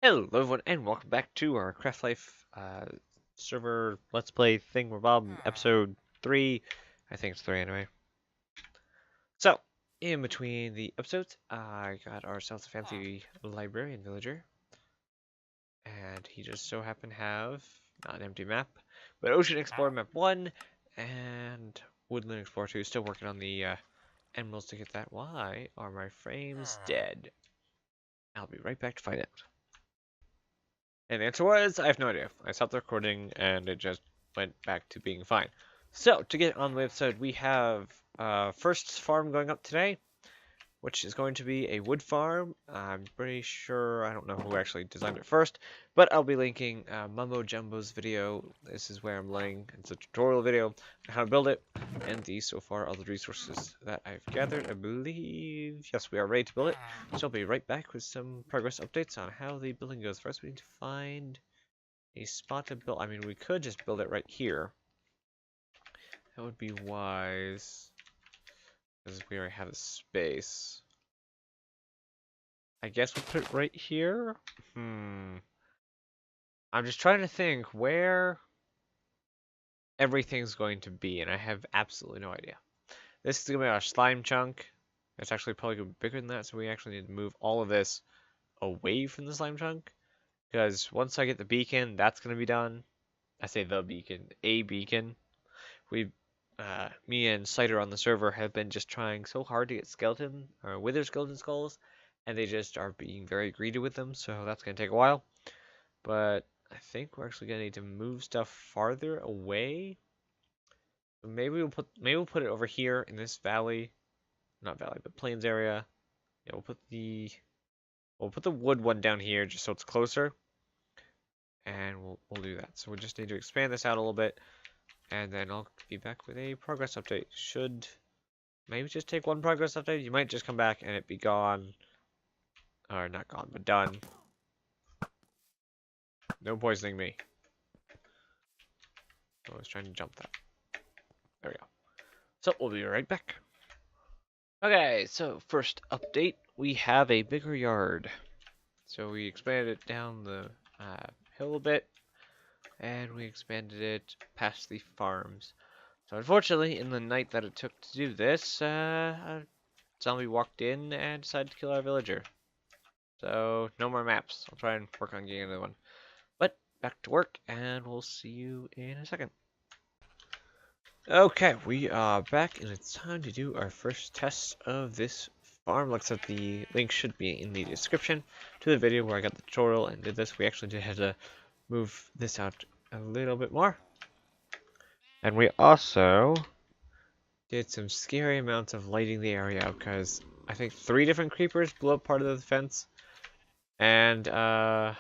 Hello everyone and welcome back to our CraftLife server Let's Play Thingamabob episode 3. I think it's 3 anyway. So, in between the episodes, I got ourselves a fancy librarian villager. And he just so happened to have, not an empty map, but Ocean Explorer map 1 and Woodland Explorer 2. Still working on the emeralds to get that. Why are my frames dead? I'll be right back to find out. And the answer was, I have no idea. I stopped the recording and it just went back to being fine. So, to get on the episode, we have first farm going up today, which is going to be a wood farm. I'm pretty sure, I don't know who actually designed it first, but I'll be linking Mumbo Jumbo's video. This is where I'm learning, it's a tutorial video on how to build it, and these so far are the resources that I've gathered. I believe, yes, we are ready to build it, so I'll be right back with some progress updates on how the building goes. First, we need to find a spot to build. I mean, we could just build it right here. That would be wise, because we already have the space. I guess we'll put it right here. I'm just trying to think where everything's going to be, and I have absolutely no idea. This is going to be our slime chunk. It's actually probably going to be bigger than that, so we actually need to move all of this away from the slime chunk. Because once I get the beacon, that's going to be done. I say the beacon, a beacon. Me and Cider on the server have been just trying so hard to get skeleton, or wither skeleton skulls, and they just are being very greedy with them, so that's going to take a while. But I think we're actually going to need to move stuff farther away. Maybe we'll put it over here in this valley, not valley, but plains area. Yeah, we'll put the wood one down here just so it's closer, and we'll do that. So we just need to expand this out a little bit, and then I'll be back with a progress update. Should maybe just take one progress update. You might just come back and it be gone, or not gone, but done. No poisoning me. I was trying to jump that. There we go. So we'll be right back. Okay, so first update, we have a bigger yard. So we expanded it down the hill a bit, and we expanded it past the farms. So unfortunately, in the night that it took to do this, a zombie walked in and decided to kill our villager. So no more maps. I'll try and work on getting another one. But back to work, and we'll see you in a second. Okay, we are back, and it's time to do our first test of this farm. Looks like the link should be in the description to the video where I got the tutorial and did this. We actually did have to move this out a little bit more. And we also did some scary amounts of lighting the area up, because I think 3 different creepers blew up part of the fence. And, oh yeah,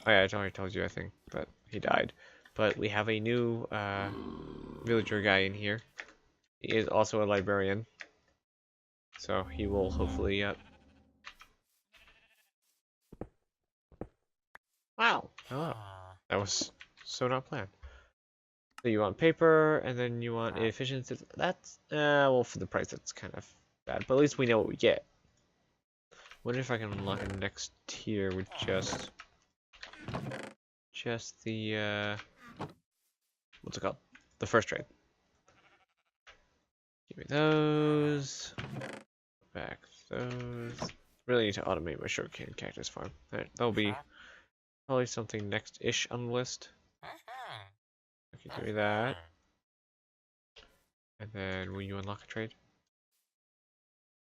I already told you, I think, but he died. But we have a new, villager guy in here. He is also a librarian. So he will hopefully, Wow! Hello. That was so not planned. So you want paper, and then you want efficiency. That's, well, for the price, that's kind of bad. But at least we know what we get. Wonder if I can unlock a next tier with just the, what's it called? The first trade. Give me those. Back those. Really need to automate my sugarcane cactus farm. Alright, that'll be probably something next-ish on the list. Okay, give me that. And then will you unlock a trade?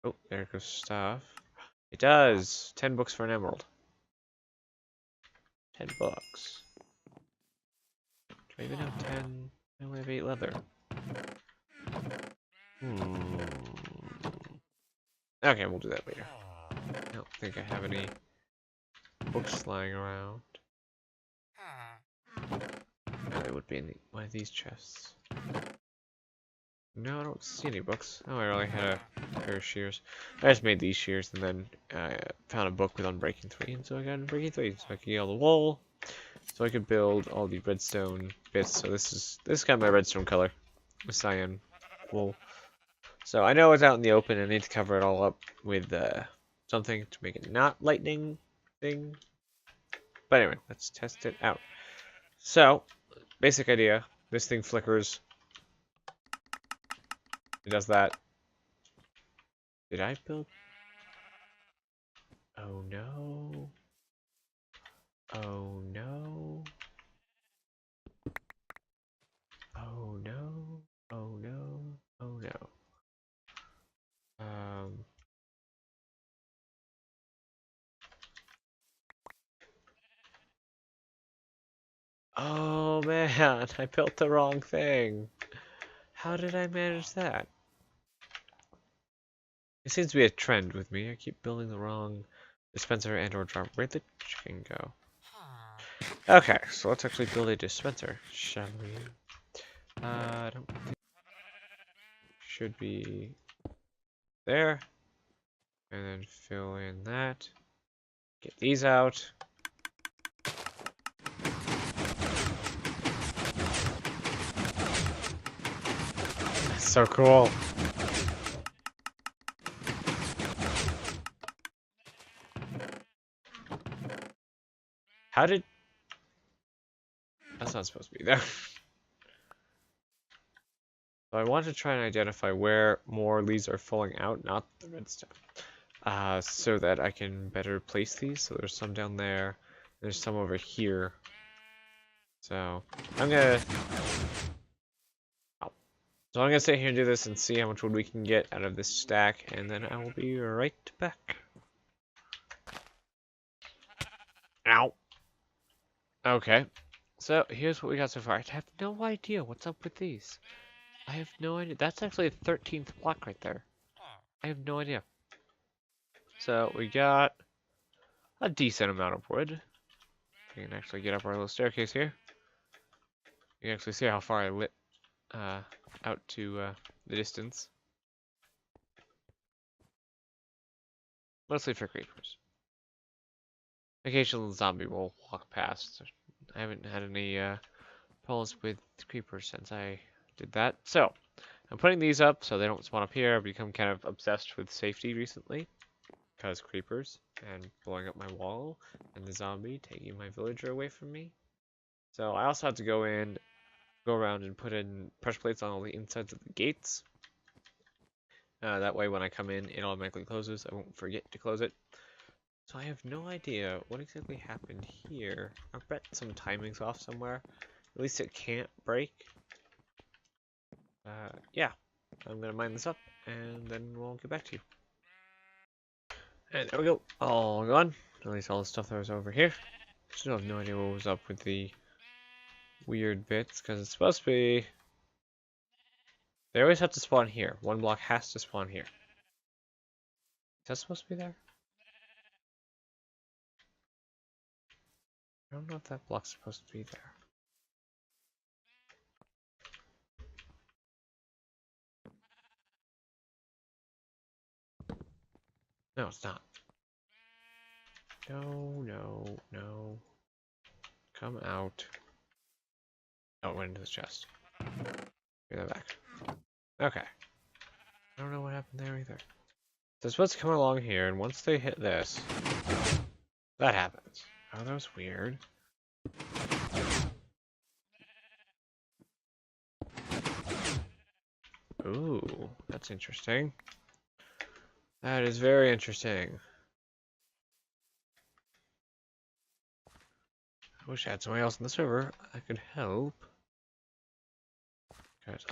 Oh, there goes stuff. It does! 10 books for an emerald. 10 bucks. Do I even have 10? I only have 8 leather. Okay, we'll do that later. I don't think I have any books lying around. No, they would be in one of these chests. No, I don't see any books. Oh, I only had a pair of shears. I just made these shears and then found a book with Unbreaking 3, and so I got Unbreaking 3, so I could get all the wool, so I could build all the redstone bits. So this is kind of my redstone color, the cyan wool. So I know it's out in the open, and I need to cover it all up with something to make it not lightning thing. But anyway, let's test it out. So, basic idea. This thing flickers. It does that. Did I build? Oh no. Oh no. Oh no. Oh no. Oh no. Um. Oh man, I built the wrong thing. How did I manage that? It seems to be a trend with me. I keep building the wrong dispenser and or jar. Where'd the chicken go? Okay, so let's actually build a dispenser, shall we? I don't think should be there. And then fill in that. Get these out. That's so cool. How did... That's not supposed to be there. So I want to try and identify where more leaves are falling out, not the redstone. So that I can better place these. So there's some down there. There's some over here. So I'm gonna... Oh. So I'm gonna sit here and do this and see how much wood we can get out of this stack, and then I will be right back. Ow. Okay. So here's what we got so far. I have no idea what's up with these. I have no idea. That's actually a 13th block right there. I have no idea. So we got a decent amount of wood. We can actually get up our little staircase here. You can actually see how far I lit out to the distance. Mostly for creepers. Occasional zombie will walk past. I haven't had any problems with creepers since I did that. So I'm putting these up so they don't spawn up here. I've become kind of obsessed with safety recently. Because creepers and blowing up my wall and the zombie taking my villager away from me. So I also have to go around and put in pressure plates on all the insides of the gates. That way when I come in, it automatically closes. I won't forget to close it. So I have no idea what exactly happened here. I bet some timing's off somewhere. At least it can't break. Yeah, I'm gonna mine this up and then we'll get back to you. And there we go, all gone. At least all the stuff that was over here. Still have no idea what was up with the weird bits, because it's supposed to be... They always have to spawn here. One block has to spawn here. Is that supposed to be there? I don't know if that block's supposed to be there. No, it's not. No, no, no. Come out. Oh, it went into the chest. Give that back. Okay. I don't know what happened there either. They're supposed to come along here, and once they hit this, that happens. Oh, that was weird. Ooh, that's interesting. That is very interesting. I wish I had somebody else on the server I could help. Because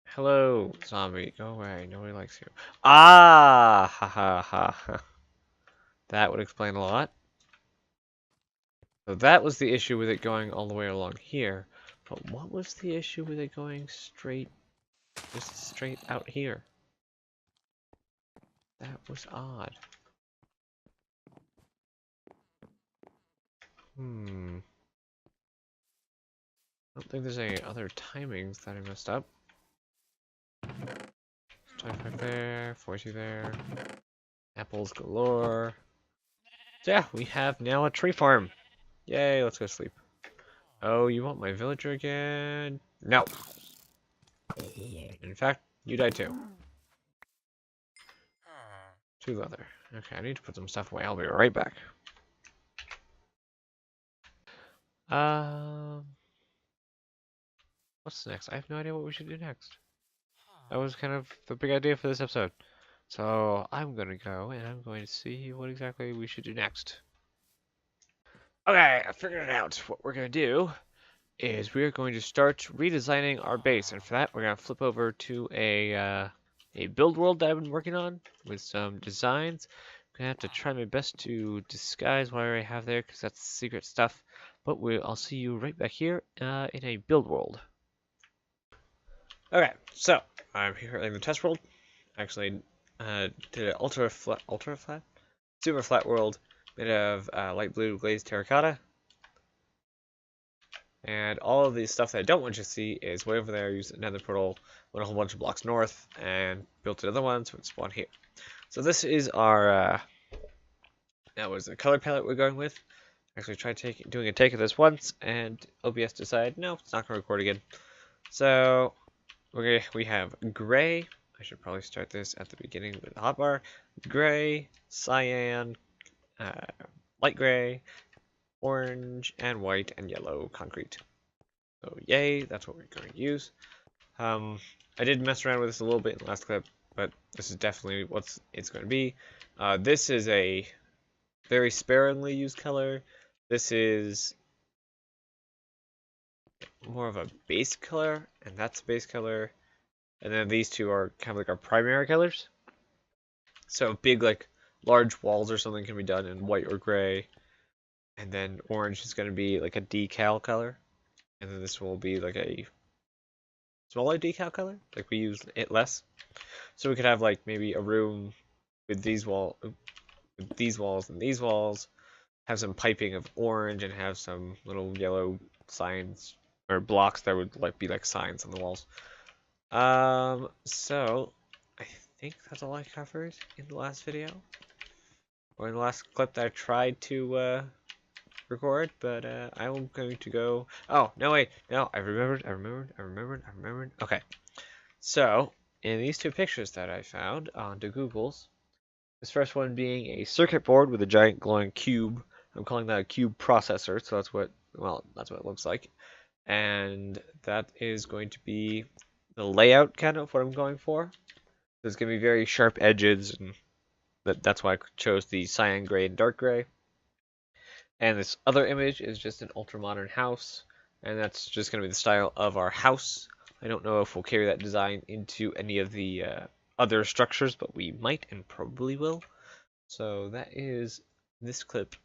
Hello, zombie. Go away. Nobody likes you. Ah! Ha ha ha ha. That would explain a lot. So that was the issue with it going all the way along here. But what was the issue with it going straight, just straight out here? That was odd. I don't think there's any other timings that I messed up. 25 there, 40 there. Apples galore. So yeah, we have now a tree farm. Yay, let's go sleep. Oh, you want my villager again? No. In fact, you died too. 2 leather. Okay, I need to put some stuff away. I'll be right back. Um, what's next? I have no idea what we should do next. That was kind of the big idea for this episode. So I'm gonna go and I'm going to see what exactly we should do next. Okay, I figured it out. What we're gonna do is we are going to start redesigning our base, and for that we're gonna flip over to a build world that I've been working on with some designs. I'm gonna have to try my best to disguise what I already have there because that's secret stuff. But I'll see you right back here in a build world. Okay, so I'm here in the test world. Actually, did an ultra flat, super flat world made of light blue glazed terracotta. And all of the stuff that I don't want you to see is way over there. I used another portal, went a whole bunch of blocks north, and built another one, so it spawned here. So this is our, that was the color palette we're going with. Actually tried doing a take of this once, and OBS decided, no, it's not going to record again. So we have gray. I should probably start this at the beginning with the hotbar. Gray, cyan, light gray, orange, and white, and yellow concrete. So yay, that's what we're going to use. I did mess around with this a little bit in the last clip, but this is definitely what it's going to be. This is a very sparingly used color. This is more of a base color, and that's a base color. And then these two are kind of like our primary colors. So big, like, large walls or something can be done in white or gray. And then orange is going to be like a decal color. And then this will be like a smaller decal color. Like we use it less. So we could have like maybe a room with these walls and these walls. Have some piping of orange and have some little yellow signs or blocks that would like be like signs on the walls. So I think that's all I covered in the last video, or in the last clip that I tried to record. But I'm going to go. Oh no, wait, no, I remembered. Okay, so in these two pictures that I found onto Google's, this first one being a circuit board with a giant glowing cube. I'm calling that a cube processor, so that's what it looks like. And that is going to be the layout kind of what I'm going for. There's going to be very sharp edges, and that's why I chose the cyan gray and dark gray. And this other image is just an ultra modern house, and that's just going to be the style of our house. I don't know if we'll carry that design into any of the other structures, but we might and probably will. So that is this clip.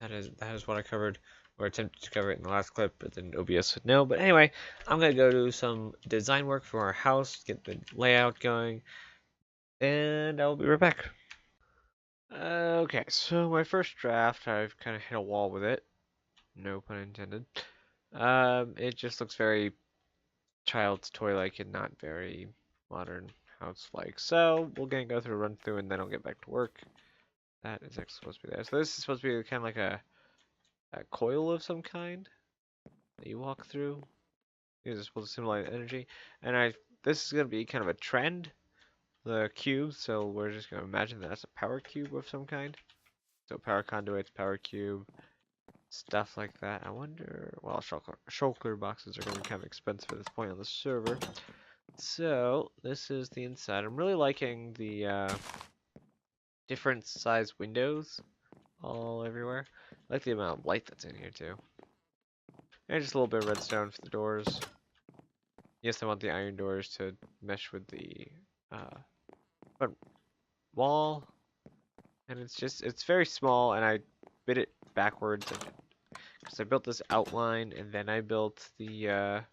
That is what I covered, or attempted to cover it in the last clip, but then OBS said no. But anyway, I'm gonna go do some design work for our house, get the layout going, and I'll be right back. Okay, so my first draft, I've kind of hit a wall with it. No pun intended. It just looks very child's toy-like and not very modern house-like. So we're gonna go through a run through, and then I'll get back to work. That is actually supposed to be there. So this is supposed to be kind of like a coil of some kind that you walk through. These are supposed to simulate energy, and this is gonna be kind of a trend, the cube. So we're just gonna imagine that that's a power cube of some kind. So power conduits, power cube, stuff like that. I wonder. Well, shulker boxes are gonna be kind of expensive at this point on the server. So this is the inside. I'm really liking the different size windows all everywhere. I like the amount of light that's in here too. And just a little bit of redstone for the doors. Yes, I want the iron doors to mesh with the front wall. And it's very small, and I bit it backwards because I built this outline, and then I built the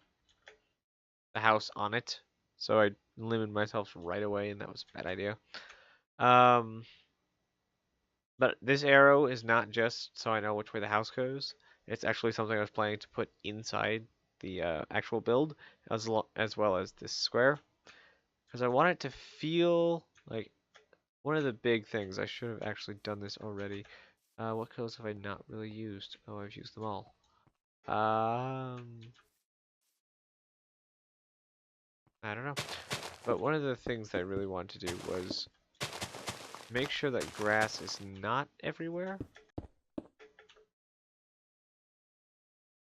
house on it. So I limited myself right away, and that was a bad idea. But this arrow is not just so I know which way the house goes. It's actually something I was planning to put inside the actual build, as well as this square, because I want it to feel like one of the big things. I should have actually done this already. What colors have I not really used? Oh, I've used them all. I don't know. But one of the things that I really wanted to do was make sure that grass is not everywhere.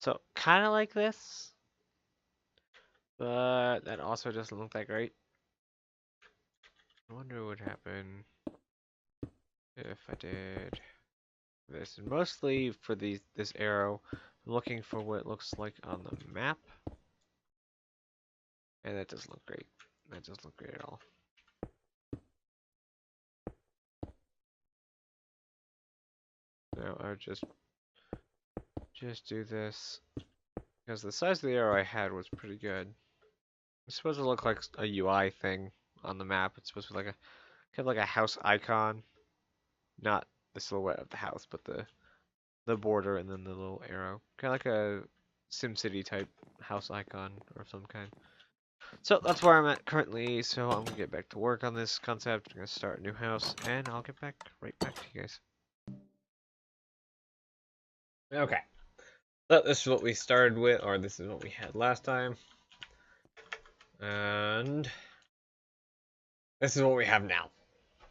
So kind of like this, but that also doesn't look that great. I wonder what would happen if I did this. And mostly for this arrow, I'm looking for what it looks like on the map. And that doesn't look great. That doesn't look great at all. So I would just do this. Because the size of the arrow I had was pretty good. It's supposed to look like a UI thing on the map. It's supposed to be like a kind of like a house icon. Not the silhouette of the house, but the border and then the little arrow. Kind of like a SimCity type house icon or some kind. So that's where I'm at currently. So I'm gonna get back to work on this concept. I'm gonna start a new house, and I'll get right back to you guys. Okay. So this is what we started with, or this is what we had last time. And this is what we have now.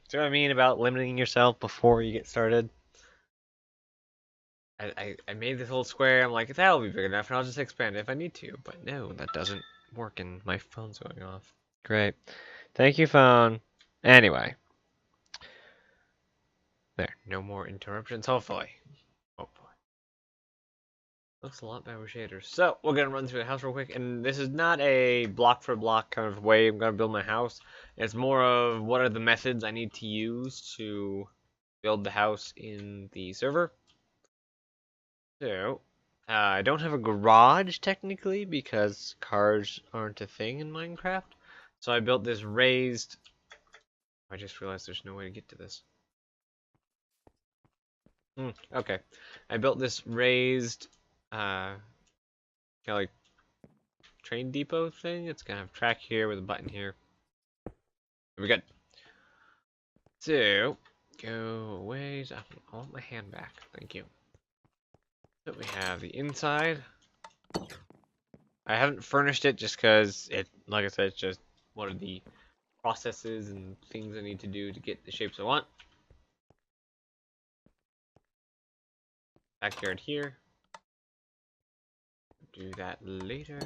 See what I mean about limiting yourself before you get started? I made this little square. I'm like, that'll be big enough, and I'll just expand it if I need to. But no, that doesn't work, and my phone's going off. Great. Thank you, phone. Anyway. There. No more interruptions, hopefully. Hopefully. Looks a lot better with shaders. So, we're going to run through the house real quick, and this is not a block for block kind of way I'm going to build my house. It's more of what are the methods I need to use to build the house in the server. So, I don't have a garage technically because cars aren't a thing in Minecraft. So I built this raised... I just realized there's no way to get to this. Okay. I built this raised, kind of like train depot thing. It's gonna have track here with a button here. We're good. So, go away. I want my hand back. Thank you. So we have the inside. I haven't furnished it just because it, like I said, it's just one of the processes and things I need to do to get the shapes I want. Backyard here. Do that later.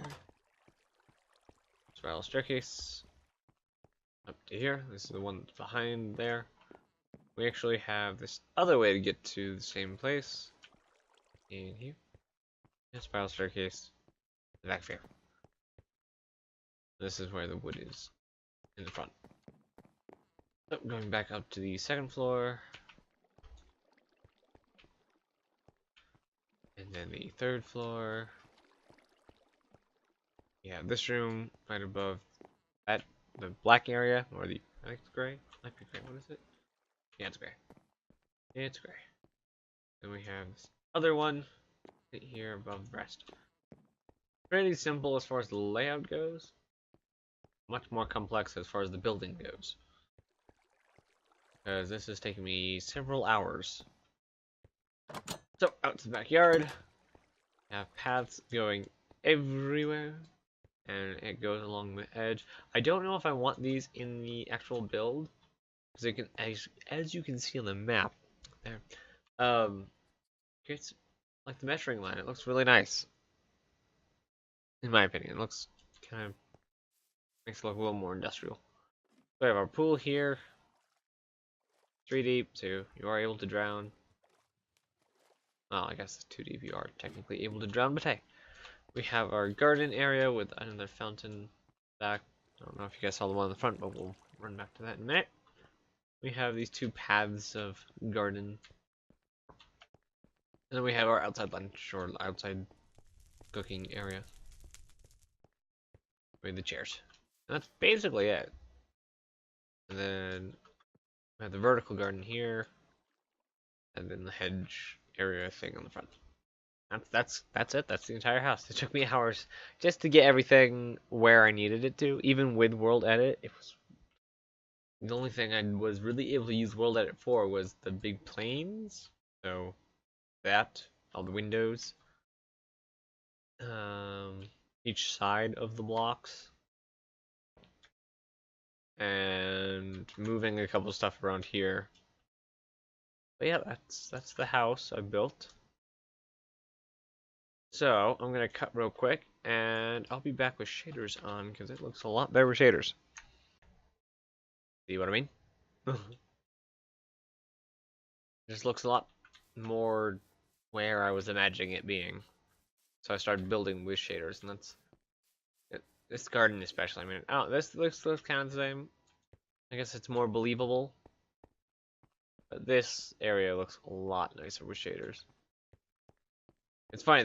Spiral staircase. Up to here. This is the one that's behind there. We actually have this other way to get to the same place. In here. And spiral staircase. Back here. This is where the wood is. In the front. So, going back up to the second floor. And then the third floor. Yeah, this room right above that, the black area, or the, I think it's gray. Might be gray, what is it? Yeah, it's gray. It's gray. Then we have this other one right here above the rest. Pretty simple as far as the layout goes. Much more complex as far as the building goes. Because this is taking me several hours. So, out to the backyard. I have paths going everywhere. And it goes along the edge. I don't know if I want these in the actual build. Because you can, as you can see on the map, there, it's like the measuring line. It looks really nice. In my opinion, it looks kind of, makes it look a little more industrial. So we have our pool here. 3 deep, so you are able to drown. Well, I guess 2 deep you are technically able to drown, but hey. We have our garden area with another fountain back. I don't know if you guys saw the one on the front, but we'll run back to that in a minute. We have these 2 paths of garden. And then we have our outside lunch or outside cooking area. With the chairs. And that's basically it. And then we have the vertical garden here. And then the hedge area thing on the front. That's it. That's the entire house. It took me hours just to get everything where I needed it to. Even with World Edit, it was the only thing I was really able to use World Edit for was the big planes. So that, all the windows, each side of the blocks, and moving a couple stuff around here. But yeah, that's the house I built. So I'm gonna cut real quick, and I'll be back with shaders on because it looks a lot better with shaders. See what I mean? Just looks a lot more where I was imagining it being. So I started building with shaders, and that's this garden especially. I mean, oh, this looks kind of the same. I guess it's more believable. But this area looks a lot nicer with shaders. It's funny.